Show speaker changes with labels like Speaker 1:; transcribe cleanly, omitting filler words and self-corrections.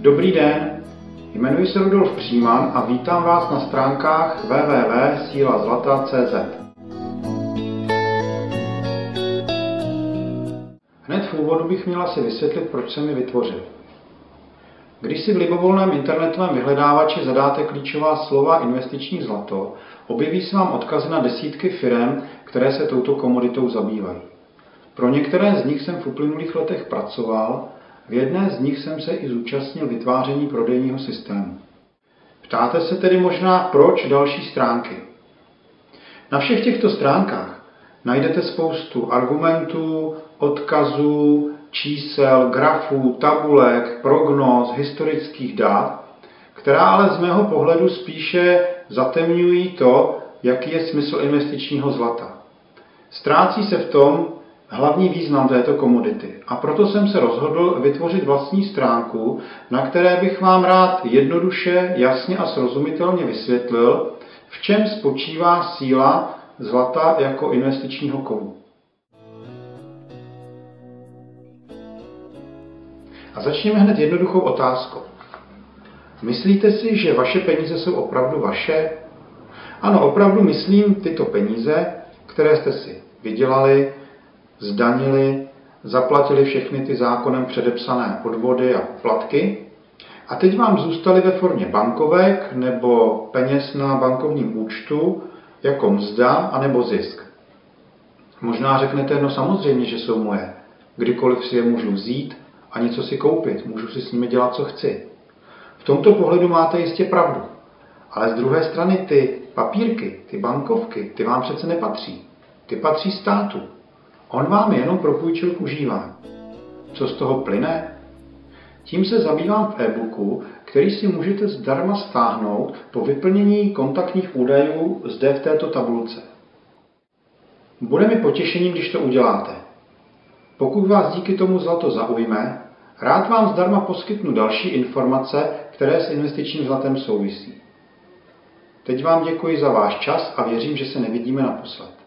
Speaker 1: Dobrý den, jmenuji se Rudolf Příman a vítám vás na stránkách www.silazlata.cz. Hned v úvodu bych měl asi vysvětlit, proč jsem ji vytvořil. Když si v libovolném internetovém vyhledávači zadáte klíčová slova investiční zlato, objeví se vám odkazy na desítky firem, které se touto komoditou zabývají. Pro některé z nich jsem v uplynulých letech pracoval, v jedné z nich jsem se i zúčastnil vytváření prodejního systému. Ptáte se tedy možná, proč další stránky? Na všech těchto stránkách najdete spoustu argumentů, odkazů, čísel, grafů, tabulek, prognóz, historických dat, která ale z mého pohledu spíše zatemňují to, jaký je smysl investičního zlata. Ztrácí se v tom hlavní význam této komodity a proto jsem se rozhodl vytvořit vlastní stránku, na které bych vám rád jednoduše, jasně a srozumitelně vysvětlil, v čem spočívá síla zlata jako investičního kovu. A začněme hned jednoduchou otázkou. Myslíte si, že vaše peníze jsou opravdu vaše? Ano, opravdu myslím tyto peníze, které jste si vydělali, zdanili, zaplatili všechny ty zákonem předepsané odvody a poplatky a teď vám zůstaly ve formě bankovek nebo peněz na bankovním účtu jako mzda anebo zisk. Možná řeknete, no samozřejmě, že jsou moje. Kdykoliv si je můžu vzít a něco si koupit, můžu si s nimi dělat, co chci. V tomto pohledu máte jistě pravdu. Ale z druhé strany ty papírky, ty bankovky, ty vám přece nepatří. Ty patří státu. On vám jenom propůjčil k užívání. Co z toho plyne? Tím se zabývám v e-booku, který si můžete zdarma stáhnout po vyplnění kontaktních údajů zde v této tabulce. Bude mi potěšením, když to uděláte. Pokud vás díky tomu zlato zaujme, rád vám zdarma poskytnu další informace, které s investičním zlatem souvisí. Teď vám děkuji za váš čas a věřím, že se nevidíme naposled.